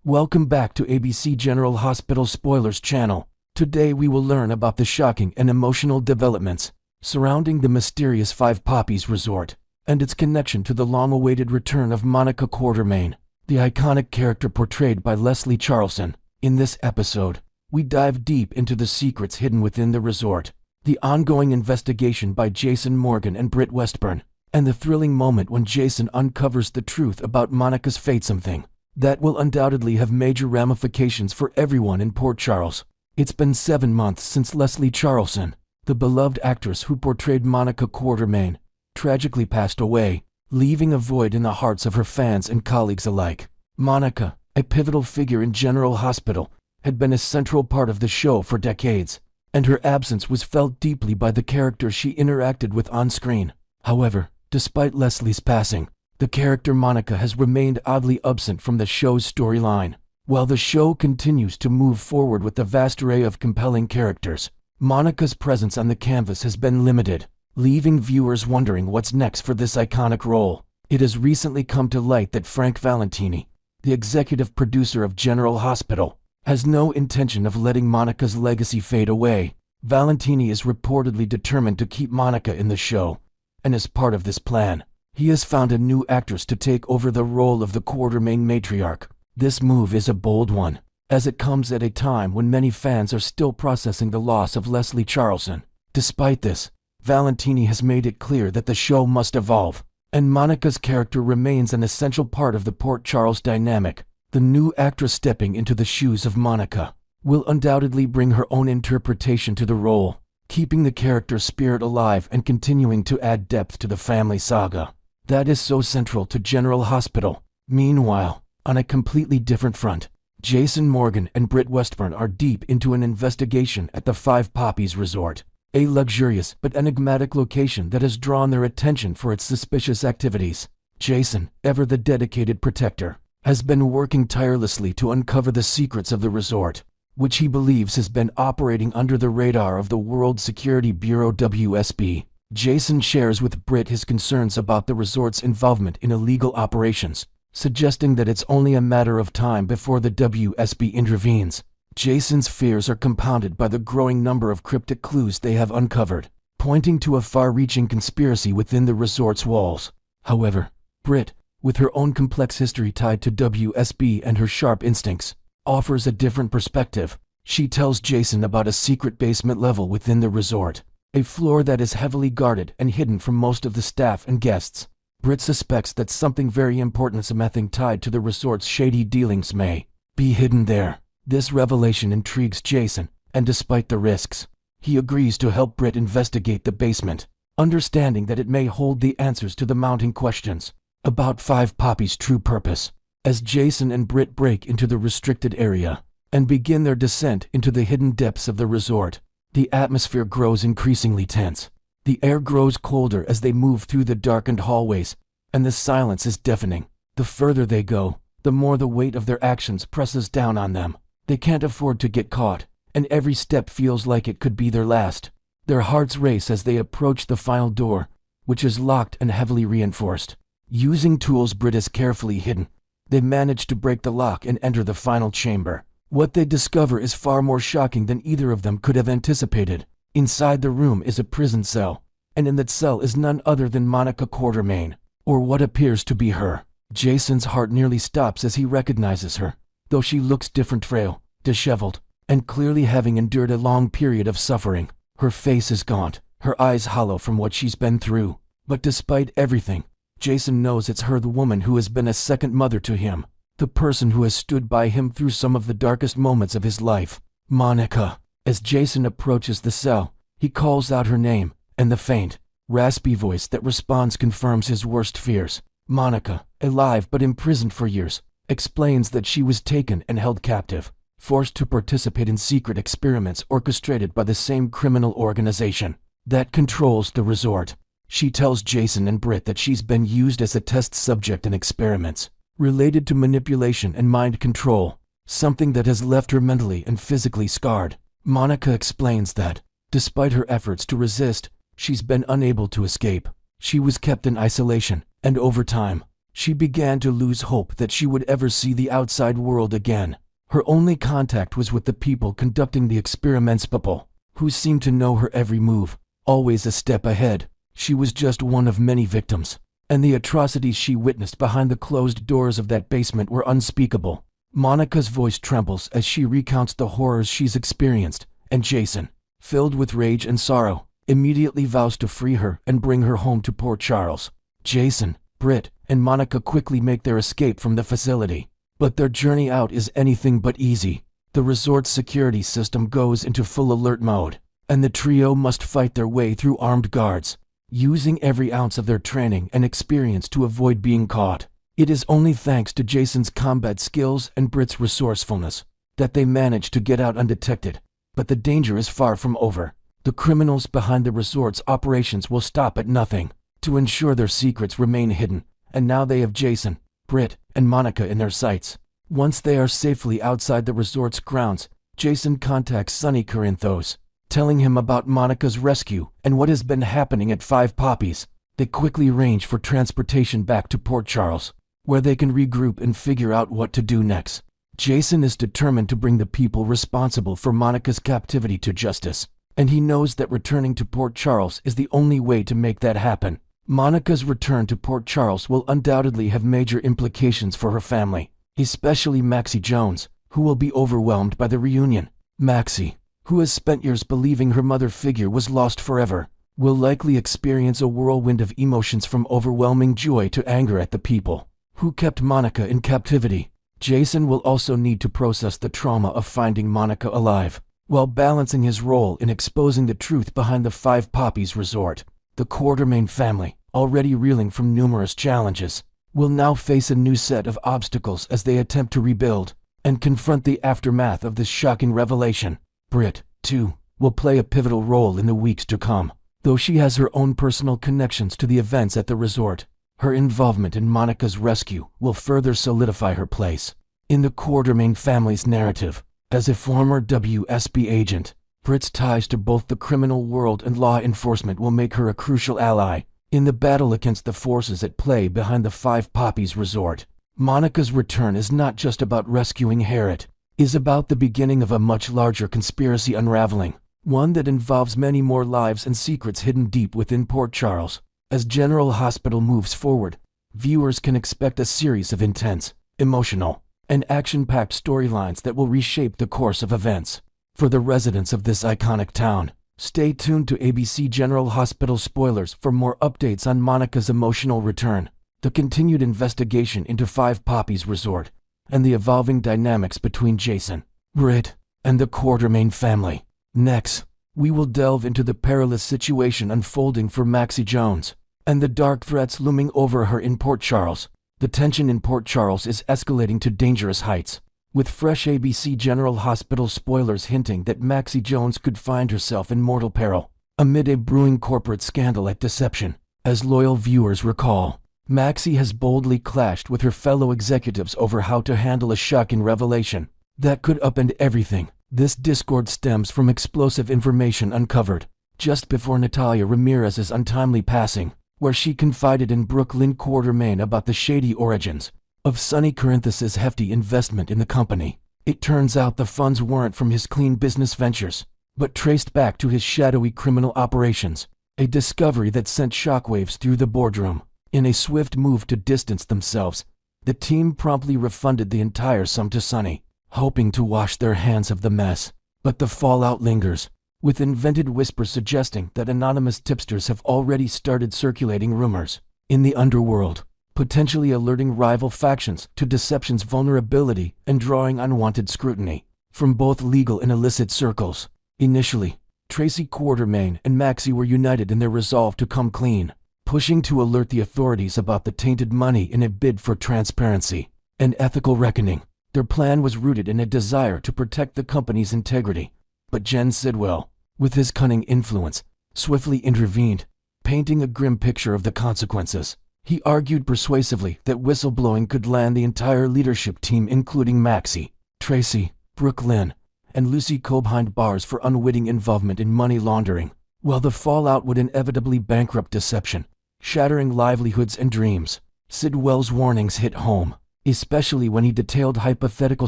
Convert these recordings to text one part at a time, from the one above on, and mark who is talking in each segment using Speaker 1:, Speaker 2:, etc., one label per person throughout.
Speaker 1: Welcome back to ABC General Hospital Spoilers channel. Today we will learn about the shocking and emotional developments surrounding the mysterious Five Poppies resort and its connection to the long-awaited return of Monica Quartermaine, the iconic character portrayed by Leslie Charleson. In this episode, we dive deep into the secrets hidden within the resort, the ongoing investigation by Jason Morgan and Britt Westburn, and the thrilling moment when Jason uncovers the truth about Monica's fate, something that will undoubtedly have major ramifications for everyone in Port Charles. It's been 7 months since Leslie Charleson, the beloved actress who portrayed Monica Quartermaine, tragically passed away, leaving a void in the hearts of her fans and colleagues alike. Monica, a pivotal figure in General Hospital, had been a central part of the show for decades, and her absence was felt deeply by the characters she interacted with on screen. However, despite Leslie's passing, the character Monica has remained oddly absent from the show's storyline. While the show continues to move forward with a vast array of compelling characters, Monica's presence on the canvas has been limited, leaving viewers wondering what's next for this iconic role. It has recently come to light that Frank Valentini, the executive producer of General Hospital, has no intention of letting Monica's legacy fade away. Valentini is reportedly determined to keep Monica in the show, and as part of this plan, he has found a new actress to take over the role of the Quartermaine matriarch. This move is a bold one, as it comes at a time when many fans are still processing the loss of Leslie Charleson. Despite this, Valentini has made it clear that the show must evolve, and Monica's character remains an essential part of the Port Charles dynamic. The new actress stepping into the shoes of Monica will undoubtedly bring her own interpretation to the role, keeping the character's spirit alive and continuing to add depth to the family saga that is so central to General Hospital. Meanwhile, on a completely different front, Jason Morgan and Britt Westburn are deep into an investigation at the Five Poppies resort, a luxurious but enigmatic location that has drawn their attention for its suspicious activities. Jason, ever the dedicated protector, has been working tirelessly to uncover the secrets of the resort, which he believes has been operating under the radar of the World Security Bureau (WSB). Jason shares with Britt his concerns about the resort's involvement in illegal operations, suggesting that it's only a matter of time before the WSB intervenes. Jason's fears are compounded by the growing number of cryptic clues they have uncovered, pointing to a far-reaching conspiracy within the resort's walls. However, Britt, with her own complex history tied to WSB and her sharp instincts, offers a different perspective. She tells Jason about a secret basement level within the resort, a floor that is heavily guarded and hidden from most of the staff and guests. Britt suspects that something very important, something tied to the resort's shady dealings, may be hidden there. This revelation intrigues Jason, and despite the risks, he agrees to help Britt investigate the basement, understanding that it may hold the answers to the mounting questions about Five Poppies' true purpose. As Jason and Britt break into the restricted area and begin their descent into the hidden depths of the resort, the atmosphere grows increasingly tense. The air grows colder as they move through the darkened hallways, and the silence is deafening. The further they go, the more the weight of their actions presses down on them. They can't afford to get caught, and every step feels like it could be their last. Their hearts race as they approach the final door, which is locked and heavily reinforced. Using tools Britt has carefully hidden, they manage to break the lock and enter the final chamber. What they discover is far more shocking than either of them could have anticipated. Inside the room is a prison cell, and in that cell is none other than Monica Quartermaine, or what appears to be her. Jason's heart nearly stops as he recognizes her, though she looks different, frail, disheveled, and clearly having endured a long period of suffering. Her face is gaunt, her eyes hollow from what she's been through. But despite everything, Jason knows it's her, the woman who has been a second mother to him, the person who has stood by him through some of the darkest moments of his life. Monica. As Jason approaches the cell, he calls out her name, and the faint, raspy voice that responds confirms his worst fears. Monica, alive but imprisoned for years, explains that she was taken and held captive, forced to participate in secret experiments orchestrated by the same criminal organization that controls the resort. She tells Jason and Britt that she's been used as a test subject in experiments related to manipulation and mind control, something that has left her mentally and physically scarred. Monica explains that, despite her efforts to resist, she's been unable to escape. She was kept in isolation, and over time, She began to lose hope that she would ever see the outside world again. Her only contact was with the people conducting the experiments, people who seemed to know her every move, always a step ahead. She was just one of many victims, and the atrocities she witnessed behind the closed doors of that basement were unspeakable. Monica's voice trembles as she recounts the horrors she's experienced, and Jason, filled with rage and sorrow, immediately vows to free her and bring her home to Port Charles. Jason, Britt, and Monica quickly make their escape from the facility, but their journey out is anything but easy. The resort's security system goes into full alert mode, and the trio must fight their way through armed guards, using every ounce of their training and experience to avoid being caught. It is only thanks to Jason's combat skills and Britt's resourcefulness that they manage to get out undetected. But the danger is far from over. The criminals behind the resort's operations will stop at nothing to ensure their secrets remain hidden, and now they have Jason, Britt, and Monica in their sights. Once they are safely outside the resort's grounds, Jason contacts Sonny Corinthos, telling him about Monica's rescue and what has been happening at 5 Poppies. They quickly arrange for transportation back to Port Charles, where they can regroup and figure out what to do next. Jason is determined to bring the people responsible for Monica's captivity to justice, and he knows that returning to Port Charles is the only way to make that happen. Monica's return to Port Charles will undoubtedly have major implications for her family, especially Maxie Jones, who will be overwhelmed by the reunion. Maxie, who has spent years believing her mother figure was lost forever, will likely experience a whirlwind of emotions from overwhelming joy to anger at the people who kept Monica in captivity. Jason will also need to process the trauma of finding Monica alive, while balancing his role in exposing the truth behind the 5 Poppies resort. The Quartermain family, already reeling from numerous challenges, will now face a new set of obstacles as they attempt to rebuild and confront the aftermath of this shocking revelation. Britt, too, will play a pivotal role in the weeks to come. Though she has her own personal connections to the events at the resort, her involvement in Monica's rescue will further solidify her place in the Quartermain family's narrative. As a former WSB agent, Britt's ties to both the criminal world and law enforcement will make her a crucial ally in the battle against the forces at play behind the 5 Poppies resort. Monica's return is not just about rescuing Harriet, it is about the beginning of a much larger conspiracy unraveling, one that involves many more lives and secrets hidden deep within Port Charles. As General Hospital moves forward, viewers can expect a series of intense, emotional, and action-packed storylines that will reshape the course of events. For the residents of this iconic town, stay tuned to ABC General Hospital spoilers for more updates on Monica's emotional return, the continued investigation into 5 Poppies Resort, and the evolving dynamics between Jason, Britt, and the Quartermain family. Next, we will delve into the perilous situation unfolding for Maxie Jones and the dark threats looming over her in Port Charles. The tension in Port Charles is escalating to dangerous heights, with fresh ABC General Hospital spoilers hinting that Maxie Jones could find herself in mortal peril amid a brewing corporate scandal at Deception. As loyal viewers recall, Maxie has boldly clashed with her fellow executives over how to handle a shocking revelation that could upend everything. This discord stems from explosive information uncovered just before Natalia Ramirez's untimely passing, where she confided in Brooklyn Quartermain about the shady origins of Sonny Corinthos' hefty investment in the company. It turns out the funds weren't from his clean business ventures, but traced back to his shadowy criminal operations, a discovery that sent shockwaves through the boardroom. In a swift move to distance themselves, the team promptly refunded the entire sum to Sonny, hoping to wash their hands of the mess. But the fallout lingers, with invented whispers suggesting that anonymous tipsters have already started circulating rumors in the underworld, potentially alerting rival factions to Deception's vulnerability and drawing unwanted scrutiny from both legal and illicit circles. Initially, Tracy Quartermain and Maxie were united in their resolve to come clean, pushing to alert the authorities about the tainted money in a bid for transparency and ethical reckoning. Their plan was rooted in a desire to protect the company's integrity, but Jen Sidwell, with his cunning influence, swiftly intervened, painting a grim picture of the consequences. He argued persuasively that whistleblowing could land the entire leadership team, including Maxie, Tracy, Brooklyn, and Lucy Coe behind bars for unwitting involvement in money laundering, while the fallout would inevitably bankrupt Deception, shattering livelihoods and dreams. Sidwell's warnings hit home, especially when he detailed hypothetical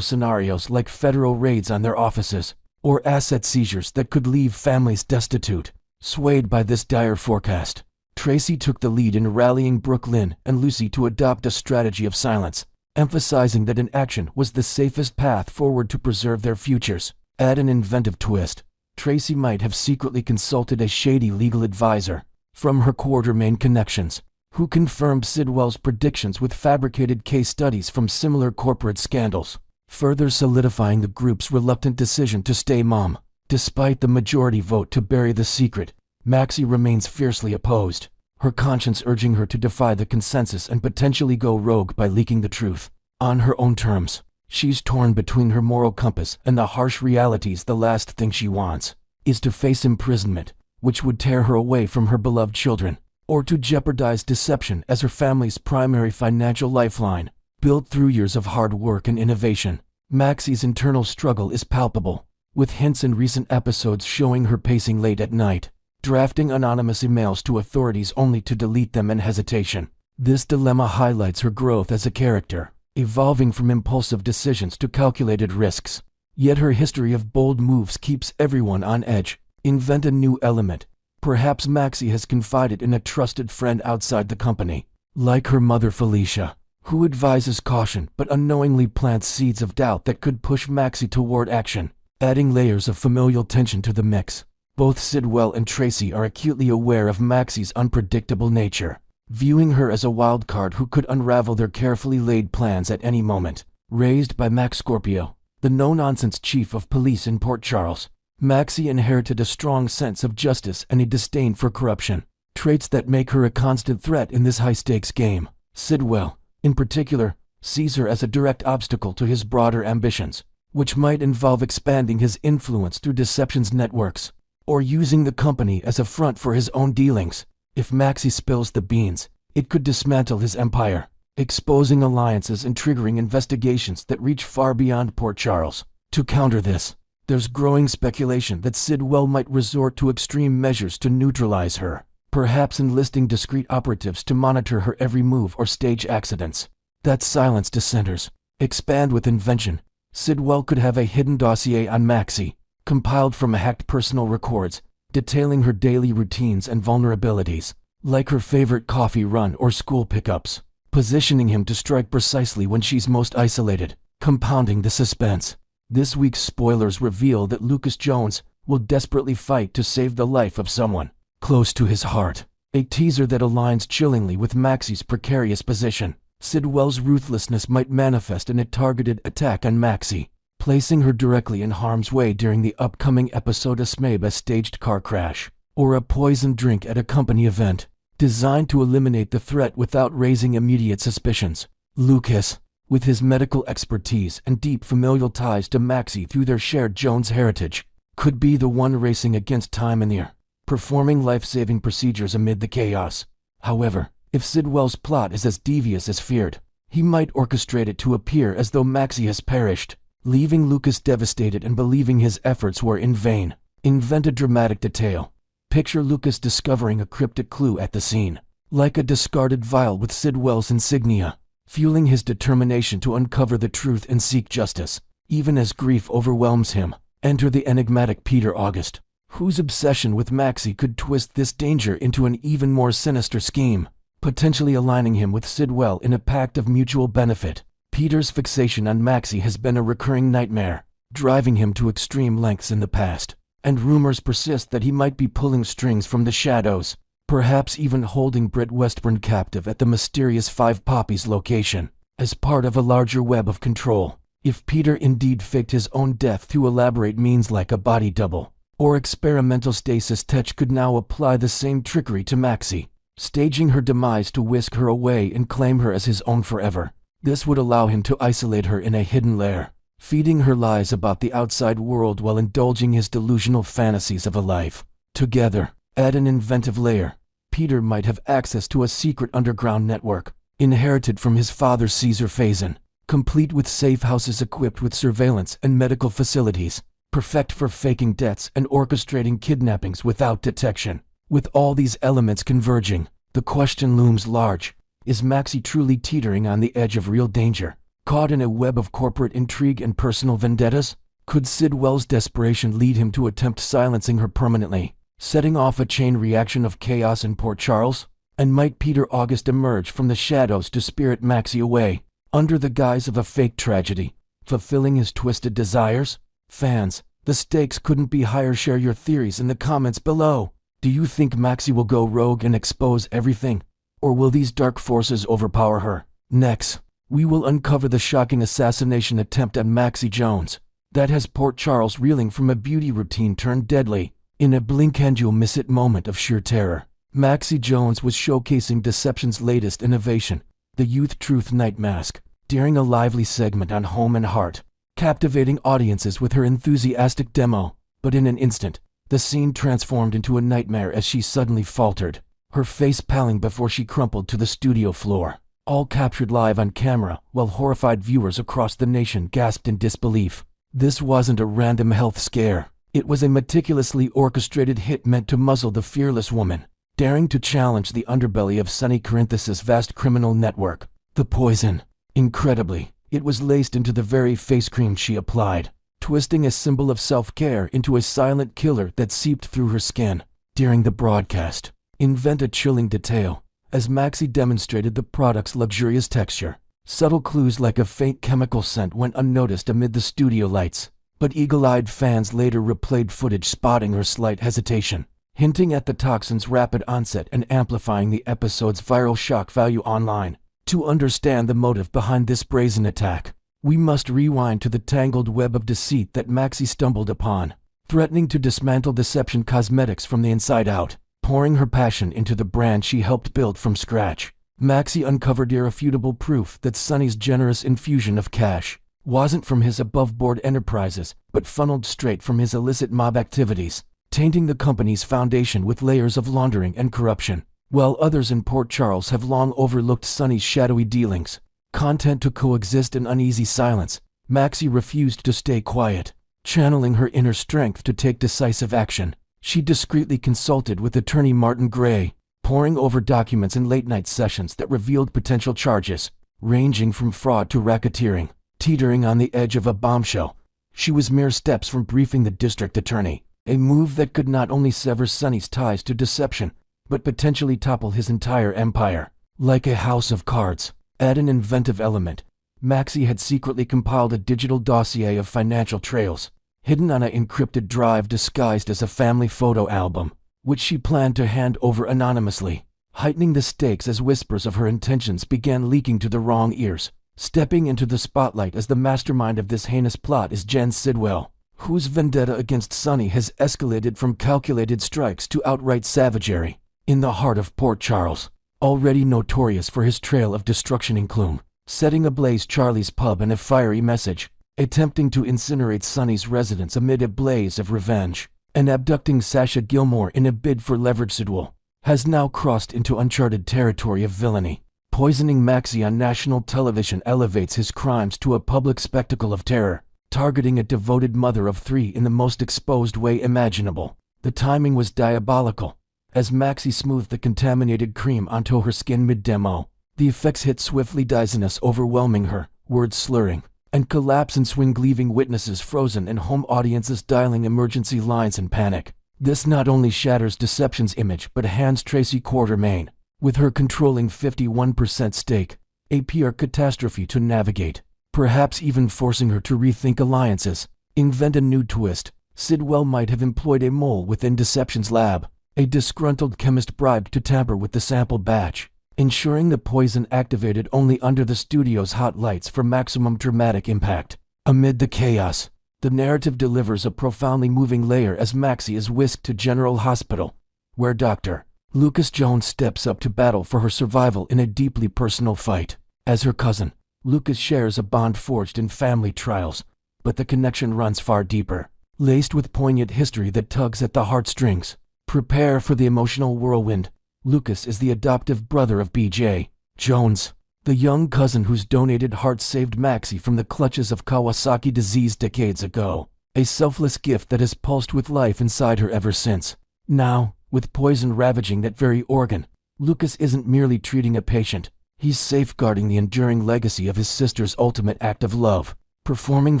Speaker 1: scenarios like federal raids on their offices, or asset seizures that could leave families destitute. Swayed by this dire forecast, Tracy took the lead in rallying Brooklyn and Lucy to adopt a strategy of silence, emphasizing that inaction was the safest path forward to preserve their futures. Add an inventive twist. Tracy might have secretly consulted a shady legal advisor from her Quartermain connections, who confirmed Sidwell's predictions with fabricated case studies from similar corporate scandals, further solidifying the group's reluctant decision to stay mum. Despite the majority vote to bury the secret, Maxie remains fiercely opposed, her conscience urging her to defy the consensus and potentially go rogue by leaking the truth. On her own terms, she's torn between her moral compass and the harsh realities. The last thing she wants is to face imprisonment, which would tear her away from her beloved children, or to jeopardize deception as her family's primary financial lifeline. Built through years of hard work and innovation, Maxie's internal struggle is palpable, with hints in recent episodes showing her pacing late at night, drafting anonymous emails to authorities only to delete them in hesitation. This dilemma highlights her growth as a character, evolving from impulsive decisions to calculated risks. Yet her history of bold moves keeps everyone on edge. Invent a new element. Perhaps Maxie has confided in a trusted friend outside the company, like her mother Felicia, who advises caution but unknowingly plants seeds of doubt that could push Maxie toward action, adding layers of familial tension to the mix. Both Sidwell and Tracy are acutely aware of Maxie's unpredictable nature, viewing her as a wild card who could unravel their carefully laid plans at any moment. Raised by Max Scorpio, the no-nonsense chief of police in Port Charles, Maxie inherited a strong sense of justice and a disdain for corruption, traits that make her a constant threat in this high-stakes game. Sidwell, in particular, sees her as a direct obstacle to his broader ambitions, which might involve expanding his influence through deceptions networks, or using the company as a front for his own dealings. If Maxie spills the beans, it could dismantle his empire, exposing alliances and triggering investigations that reach far beyond Port Charles. To counter this, there's growing speculation that Sidwell might resort to extreme measures to neutralize her, perhaps enlisting discreet operatives to monitor her every move or stage accidents that silence dissenters. Expand with invention. Sidwell could have a hidden dossier on Maxie, compiled from hacked personal records, detailing her daily routines and vulnerabilities, like her favorite coffee run or school pickups, positioning him to strike precisely when she's most isolated, compounding the suspense. This week's spoilers reveal that Lucas Jones will desperately fight to save the life of someone close to his heart, a teaser that aligns chillingly with Maxie's precarious position. Sidwell's ruthlessness might manifest in a targeted attack on Maxie, placing her directly in harm's way during the upcoming episode. A Smabe staged car crash, or a poisoned drink at a company event, designed to eliminate the threat without raising immediate suspicions. Lucas, with his medical expertise and deep familial ties to Maxie through their shared Jones heritage, could be the one racing against time and air, performing life-saving procedures amid the chaos. However, if Sidwell's plot is as devious as feared, he might orchestrate it to appear as though Maxie has perished, leaving Lucas devastated and believing his efforts were in vain. Invent a dramatic detail. Picture Lucas discovering a cryptic clue at the scene, like a discarded vial with Sidwell's insignia, fueling his determination to uncover the truth and seek justice. Even as grief overwhelms him, enter the enigmatic Peter August, whose obsession with Maxie could twist this danger into an even more sinister scheme, potentially aligning him with Sidwell in a pact of mutual benefit. Peter's fixation on Maxie has been a recurring nightmare, driving him to extreme lengths in the past, and rumors persist that he might be pulling strings from the shadows, perhaps even holding Britt Westburn captive at the mysterious Five Poppies location, as part of a larger web of control. If Peter indeed faked his own death through elaborate means like a body double or experimental stasis tech, could now apply the same trickery to Maxie, staging her demise to whisk her away and claim her as his own forever. This would allow him to isolate her in a hidden lair, feeding her lies about the outside world while indulging his delusional fantasies of a life together. Add an inventive layer. Peter might have access to a secret underground network, inherited from his father Caesar Phazon, complete with safe houses equipped with surveillance and medical facilities, perfect for faking deaths and orchestrating kidnappings without detection. With all these elements converging, the question looms large. Is Maxie truly teetering on the edge of real danger, caught in a web of corporate intrigue and personal vendettas? Could Sidwell's desperation lead him to attempt silencing her permanently, setting off a chain reaction of chaos in Port Charles? And might Peter August emerge from the shadows to spirit Maxie away, under the guise of a fake tragedy, fulfilling his twisted desires? Fans, the stakes couldn't be higher. Share your theories in the comments below. Do you think Maxie will go rogue and expose everything? Or will these dark forces overpower her? Next, we will uncover the shocking assassination attempt on Maxie Jones that has Port Charles reeling from a beauty routine turned deadly. In a blink and you'll miss it moment of sheer terror, Maxie Jones was showcasing deception's latest innovation, the Youth Truth Night Mask, during a lively segment on Home and Heart, captivating audiences with her enthusiastic demo. But in an instant, the scene transformed into a nightmare as she suddenly faltered, her face paling before she crumpled to the studio floor, all captured live on camera while horrified viewers across the nation gasped in disbelief. This wasn't a random health scare. It was a meticulously orchestrated hit meant to muzzle the fearless woman, daring to challenge the underbelly of Sonny Corinthus' vast criminal network. The poison. Incredibly, it was laced into the very face cream she applied, twisting a symbol of self-care into a silent killer that seeped through her skin. During the broadcast, invent a chilling detail, as Maxie demonstrated the product's luxurious texture. Subtle clues like a faint chemical scent went unnoticed amid the studio lights, but eagle-eyed fans later replayed footage spotting her slight hesitation, hinting at the toxin's rapid onset and amplifying the episode's viral shock value online. To understand the motive behind this brazen attack, we must rewind to the tangled web of deceit that Maxie stumbled upon, threatening to dismantle Deception Cosmetics from the inside out. Pouring her passion into the brand she helped build from scratch, Maxie uncovered irrefutable proof that Sonny's generous infusion of cash wasn't from his above-board enterprises, but funneled straight from his illicit mob activities, tainting the company's foundation with layers of laundering and corruption. While others in Port Charles have long overlooked Sonny's shadowy dealings, content to coexist in uneasy silence, Maxie refused to stay quiet. Channeling her inner strength to take decisive action, she discreetly consulted with attorney Martin Gray, poring over documents in late-night sessions that revealed potential charges, ranging from fraud to racketeering. Teetering on the edge of a bombshell, she was mere steps from briefing the district attorney, a move that could not only sever Sonny's ties to Deception, but potentially topple his entire empire. Like a house of cards, add an inventive element. Maxie had secretly compiled a digital dossier of financial trails, hidden on an encrypted drive disguised as a family photo album, which she planned to hand over anonymously, heightening the stakes as whispers of her intentions began leaking to the wrong ears. Stepping into the spotlight as the mastermind of this heinous plot is Jen Sidwell, whose vendetta against Sonny has escalated from calculated strikes to outright savagery. In the heart of Port Charles, already notorious for his trail of destruction in Clume, setting ablaze Charlie's pub in a fiery message, attempting to incinerate Sonny's residence amid a blaze of revenge, and abducting Sasha Gilmore in a bid for leverage. Sidwell has now crossed into uncharted territory of villainy. Poisoning Maxie on national television elevates his crimes to a public spectacle of terror, targeting a devoted mother of three in the most exposed way imaginable. The timing was diabolical. As Maxie smoothed the contaminated cream onto her skin mid-demo, the effects hit swiftly, dizziness overwhelming her, words slurring, and collapse in swing, leaving witnesses frozen and home audiences dialing emergency lines in panic. This not only shatters Deception's image but hands Tracy Quartermain, with her controlling 51% stake, a PR catastrophe to navigate, perhaps even forcing her to rethink alliances, invent a new twist. Sidwell might have employed a mole within Deception's lab, a disgruntled chemist bribed to tamper with the sample batch, ensuring the poison activated only under the studio's hot lights for maximum dramatic impact. Amid the chaos, the narrative delivers a profoundly moving layer as Maxie is whisked to General Hospital, where Dr. Lucas Jones steps up to battle for her survival in a deeply personal fight. As her cousin, Lucas shares a bond forged in family trials, but the connection runs far deeper, laced with poignant history that tugs at the heartstrings. Prepare for the emotional whirlwind. Lucas is the adoptive brother of B.J. Jones, the young cousin whose donated heart saved Maxie from the clutches of Kawasaki disease decades ago, a selfless gift that has pulsed with life inside her ever since. Now, with poison ravaging that very organ, Lucas isn't merely treating a patient. He's safeguarding the enduring legacy of his sister's ultimate act of love, performing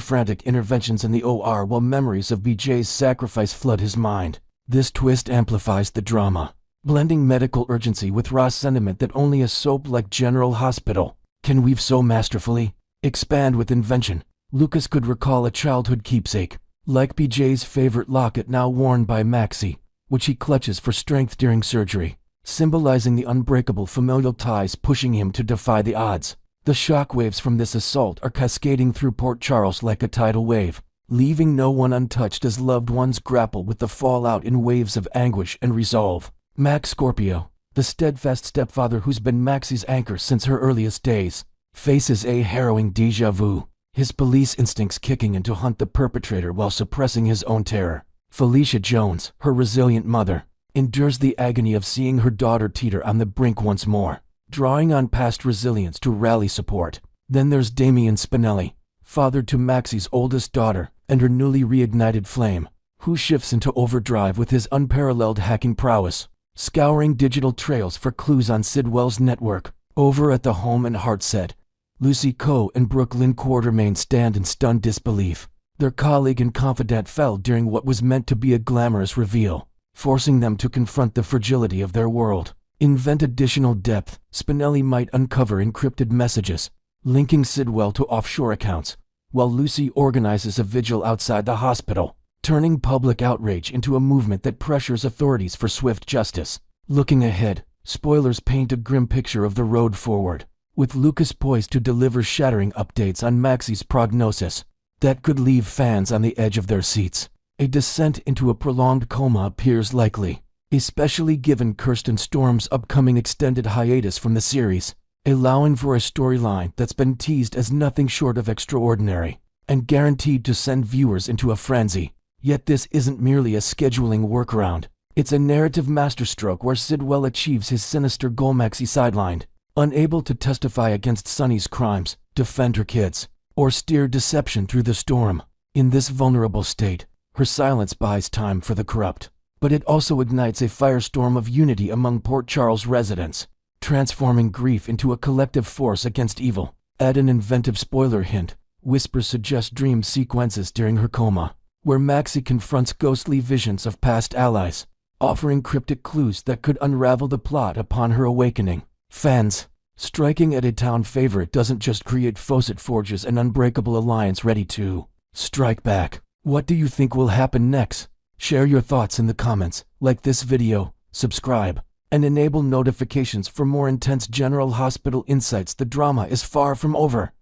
Speaker 1: frantic interventions in the OR while memories of BJ's sacrifice flood his mind. This twist amplifies the drama, blending medical urgency with raw sentiment that only a soap like General Hospital can weave so masterfully. Expand with invention. Lucas could recall a childhood keepsake, like BJ's favorite locket now worn by Maxie, which he clutches for strength during surgery, symbolizing the unbreakable familial ties pushing him to defy the odds. The shockwaves from this assault are cascading through Port Charles like a tidal wave, leaving no one untouched as loved ones grapple with the fallout in waves of anguish and resolve. Max Scorpio, the steadfast stepfather who's been Maxie's anchor since her earliest days, faces a harrowing déjà vu, his police instincts kicking in to hunt the perpetrator while suppressing his own terror. Felicia Jones, her resilient mother, endures the agony of seeing her daughter teeter on the brink once more, drawing on past resilience to rally support. Then there's Damian Spinelli, father to Maxie's oldest daughter and her newly reignited flame, who shifts into overdrive with his unparalleled hacking prowess, scouring digital trails for clues on Sidwell's network. Over at the home and Heartset, Lucy Coe and Brooklyn Quartermain stand in stunned disbelief. Their colleague and confidant fell during what was meant to be a glamorous reveal, forcing them to confront the fragility of their world. Invent additional depth. Spinelli might uncover encrypted messages, linking Sidwell to offshore accounts, while Lucy organizes a vigil outside the hospital, turning public outrage into a movement that pressures authorities for swift justice. Looking ahead, spoilers paint a grim picture of the road forward, with Lucas poised to deliver shattering updates on Maxie's prognosis that could leave fans on the edge of their seats. A descent into a prolonged coma appears likely, especially given Kirsten Storm's upcoming extended hiatus from the series, allowing for a storyline that's been teased as nothing short of extraordinary and guaranteed to send viewers into a frenzy. Yet this isn't merely a scheduling workaround. It's a narrative masterstroke where Sidwell achieves his sinister goal. Maxie sidelined, unable to testify against Sunny's crimes, defend her kids, or steer deception through the storm. In this vulnerable state, her silence buys time for the corrupt, but it also ignites a firestorm of unity among Port Charles residents, transforming grief into a collective force against evil. Add an inventive spoiler hint. Whispers suggest dream sequences during her coma, where Maxie confronts ghostly visions of past allies, offering cryptic clues that could unravel the plot upon her awakening. Fans, striking at a town favorite doesn't just create foes, it forges an unbreakable alliance ready to strike back. What do you think will happen next? Share your thoughts in the comments, like this video, subscribe, and enable notifications for more intense General Hospital insights. The drama is far from over.